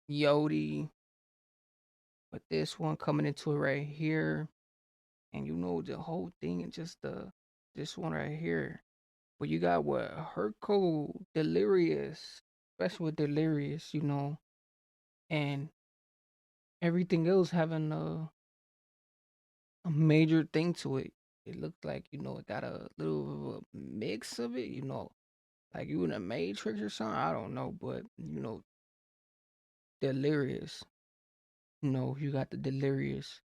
Yodi, but this one coming into it right here, and the whole thing and just this one right here. But you got what Herco Delirious, especially with Delirious, and everything else having a major thing to it. It looked like it got a little of a mix of it, like you in a Matrix or something. I don't know, but Delirious. You got the Delirious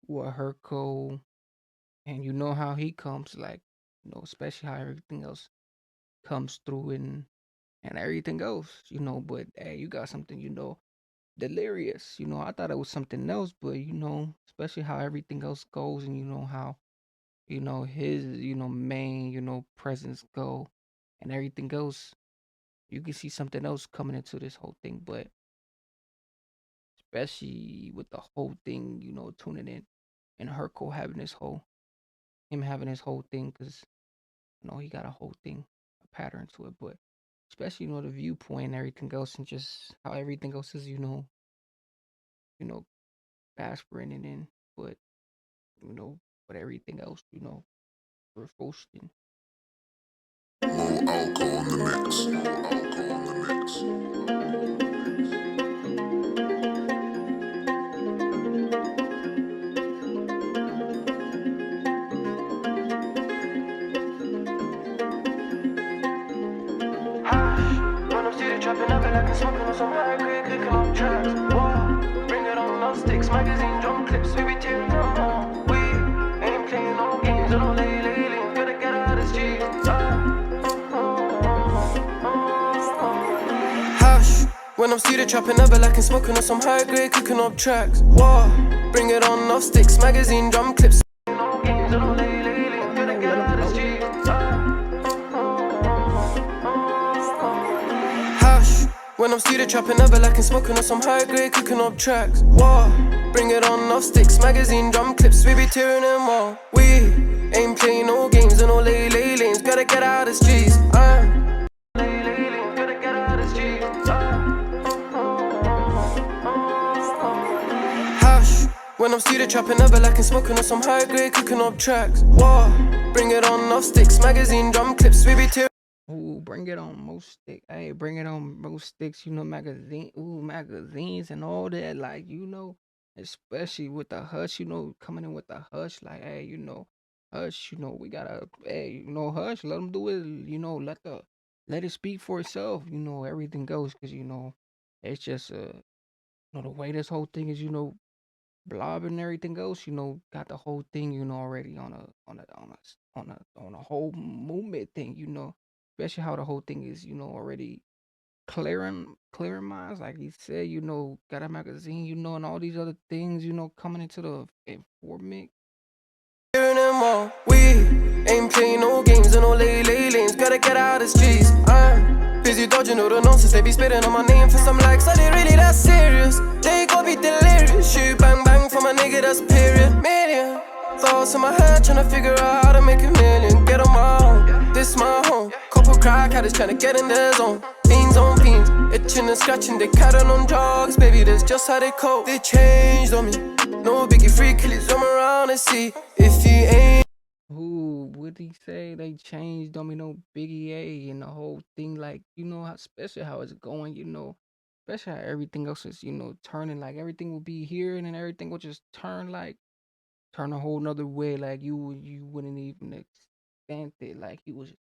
with Herco, and you know how he comes, like especially how everything else comes through and everything else, But hey, you got something, Delirious. I thought it was something else, but especially how everything else goes, and how his main presence go, and everything else. You can see something else coming into this whole thing, but especially with the whole thing, tuning in and Herco having him having his whole thing, because he got a whole thing, a pattern to it, but especially the viewpoint and everything else, and just how everything else is, you know, aspirating in, but you know, but everything else, we're roasting. Low alcohol in the mix. Low alcohol in the mix. When I'm still trapping, I feel like I'm smoking on some high grade, clicking up tracks. Whoa, bring it on, love sticks, magazine, drum clips, we be tearing them on. We ain't playing no games, I don't lay, gotta get out of the street. Hush, when I'm still trapping, I feel like I'm smoking on some high grade, clicking up tracks. Whoa, bring it on, love sticks, magazine, drum clips. No games, I don't lay, gotta Oh, get let him out of the float. street. Hush, when I'm still trapping, I feel like I'm smoking on some high grade, cooking up tracks. Whoa, bring it on, off sticks, magazine, drum clips, we be tearing them all. We ain't playing no games, and no lay lanes, gotta get out of the streets. Gotta get out of the streets. Hush, when I'm still trapping, I feel like I'm smoking on some high grade, cooking up tracks. Whoa, bring it on, off sticks, magazine, drum clips, we be tearing. Ooh, bring it on, most stick. Hey, bring it on, most sticks. Magazines and all that. Like especially with the hush. Coming in with the hush. Like, hey, hush. We gotta, hey, hush. Let them do it. Let it speak for itself. Everything goes, because it's just the way this whole thing is. Blob and everything else, got the whole thing, already on a whole movement thing, especially how the whole thing is, already clearing minds, like he said, got a magazine, and all these other things, coming into the informant. We ain't playing no games and no lay lanes, gotta get out of the streets. I'm busy dodging all the nonsense, they be spitting on my name for some likes. Are they really that serious? They gon' be delirious. Shoot bang bang for my nigga, that's period. Million thoughts in my head, tryna figure out how to make a million. Get on my own, this my home. Couple crack addicts tryna get in their zone. Fiends on fiends, itching and scratching, they carrying on drugs. Baby, that's just how they cope. They changed on me, no biggie free killers, I'm around and see if you ain't. Who would he say they changed Domino Biggie A and the whole thing, like, how, especially how it's going, especially how everything else is, turning, like everything will be here and then everything will just turn a whole nother way, like you wouldn't even expect it, like he was just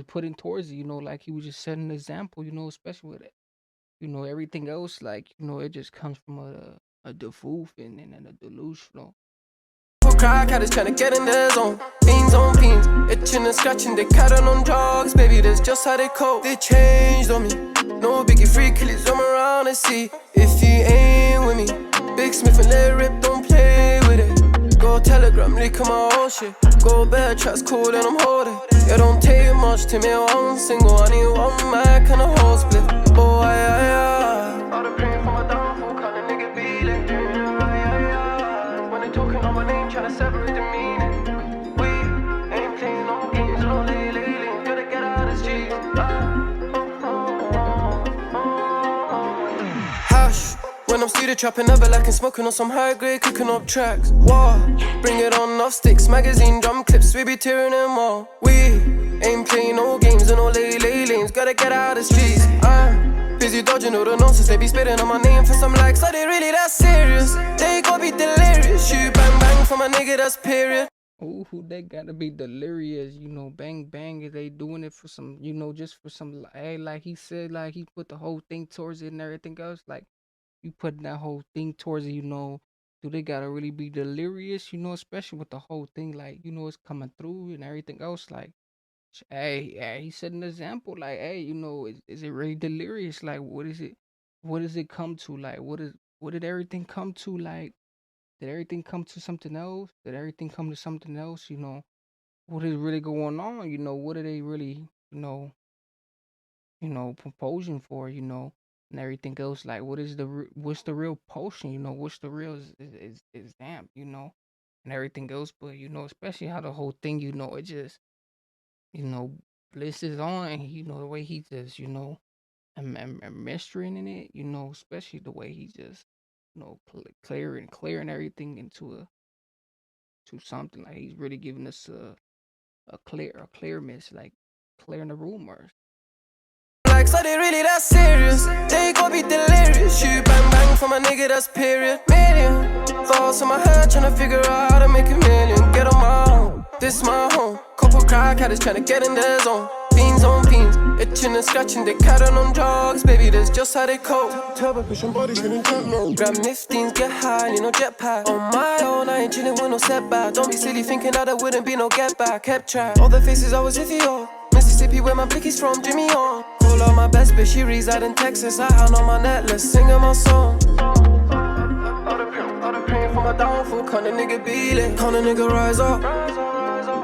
putting towards it, like he was just setting an example, especially with it, everything else, like, it just comes from a defoof and a delusional. Crack addicts tryna get in their zone. Fiends on fiends, itching and scratching, they carrying on drugs. Baby, that's just how they cope. They changed on me, no biggie free killers, I'm around and see if you ain't with me. Big Smith and let rip, don't play with it. Go Telegram, leak my whole shit. Go bad tracks, cool and I'm holding. It don't take much to me one single. I need one mic and a whole split. Oh, I. All the pain for my downfall, call a nigga be like, when they talking on my name, tryna separate the meaning. We ain't playing no games, no lay, gotta get out of the streets. I'm still trapping, never lacking, smoking on some high grade, cooking up tracks. War, bring it on off sticks, magazine, drum clips, we be tearing them all. We ain't playing no games and no lanes, gotta get out of the streets. I'm busy dodging all the nonsense, they be spitting on my name for some likes. Are they really that serious? They gon' be delirious. Shoot bang bang for my nigga, that's period. Ooh, they gotta be delirious, bang bang. Is they doing it for some, just for some, hey, like he said, like he put the whole thing towards it and everything else. Like you putting that whole thing towards it, do they gotta really be delirious, especially with the whole thing, like, it's coming through and everything else. Like, hey, he set an example, like, hey, is it really delirious? Like, what is it? What does it come to? Like, what did everything come to? Like, did everything come to something else? Did everything come to something else? What is really going on? What are they really, proposing for, and everything else. Like, what's the real potion? What's the real is damn, and everything else. But especially how the whole thing, it just, you know, blisters on, and the way he just, and mastering in it, especially the way he just, clearing everything into to something, like he's really giving us a clear miss, like clearing the rumors. Like, so they really that serious? They gon' be delirious. Shoot bang bang for my nigga, that's period. Million thoughts in my head, tryna figure out how to make a million. Get on my own, this my home. Couple crack addicts tryna get in their zone. Beans on beans, itching and scratching, they carrying on drugs. Baby, that's just how they cope. Turbo pushing bodies in the grab 15s, get high, need no jetpack. On my own, I ain't chillin' with no setback. Don't be silly thinking that there wouldn't be no get back. Kept track, all the faces I was iffy on. Mississippi, where my pickies from, Jimmy on. Call out my best bitch, she reside in Texas. I hand on my necklace, singing my song. All the praying for my downfall, can a nigga be lit? Can a nigga rise up?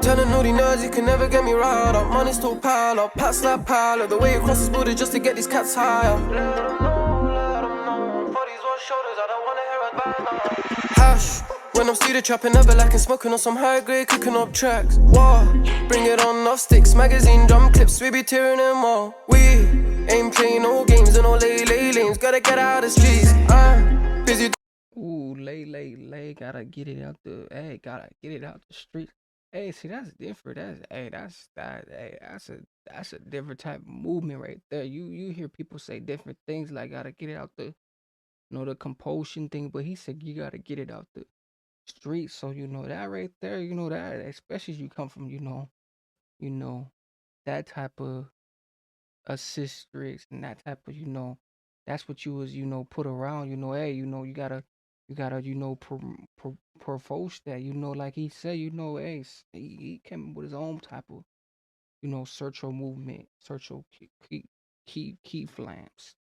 Telling all these nerds you can never get me riled up. Money still pile up, pats that pile up. The way you cross this border just to get these cats higher. Let them know. For these one shoulders, I don't wanna hear advice now. Hash. When I'm still trapping, never lacking, smoking on some high grade, cooking up tracks. War, bring it on off sticks, magazine, drum clips, we be tearing them all. We ain't playing no games and no lanes, gotta get out of the streets. I'm busy. Ooh, gotta get it out gotta get it out the streets. Hey, see, that's different. That's a different type of movement right there. You hear people say different things, like gotta get it out the compulsion thing, but he said you gotta get it out the streets. So that right there, that, especially as you come from, you know that type of assist tricks and that type of, that's what you was, put around, hey, you gotta, propose that, like he said, hey, he came with his own type of, search your movement, search your key flames.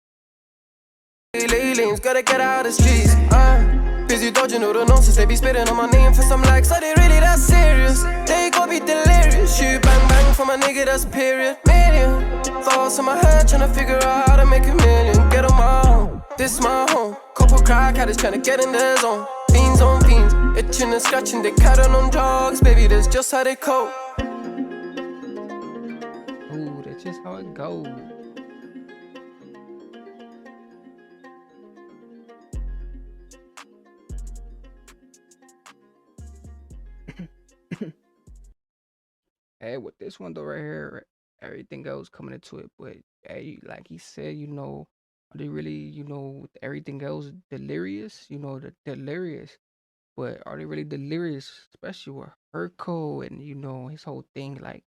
Lanes, gotta get out of the streets. I'm busy dodging all the nonsense, they be spitting on my name for some likes. Are they really that serious? They gon' be delirious. Shoot bang bang for my nigga, that's period. Million thoughts in my head, tryna figure out how to make a million. Get on my own, this my home. Couple crack addicts tryna get in their zone. Beans on beans, itching and scratching, they carrying on drugs. Baby, that's just how they cope. Ooh, that's just how it goes. Hey, with this one though right here, everything goes coming into it. But hey, like he said, are they really, with everything else delirious? The delirious. But are they really delirious? Especially with Herco and his whole thing. Like,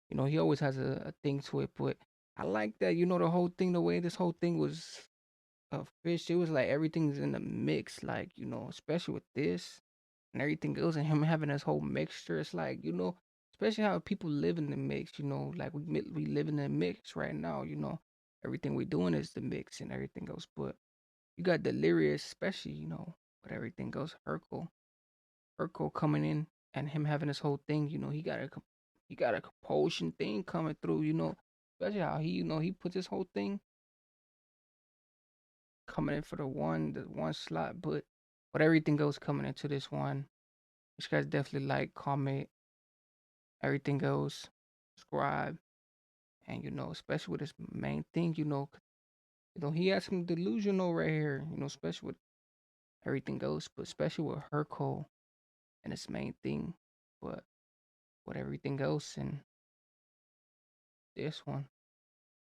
he always has a thing to it. But I like that, the whole thing, the way this whole thing was fish. It was like everything's in the mix, like, especially with this and everything else, and him having this whole mixture. It's like, especially how people live in the mix, like we live in the mix right now, everything we doing is the mix and everything else. But you got Delirious, especially, with everything else, Herco coming in and him having this whole thing, he got a compulsion thing coming through, especially how he, he puts his whole thing coming in for the one slot, but everything goes coming into this one. You guys definitely like, comment, everything goes, subscribe, and especially with this main thing, he has some delusional right here, especially with everything goes, but especially with Herco and its main thing, but with everything else and this one.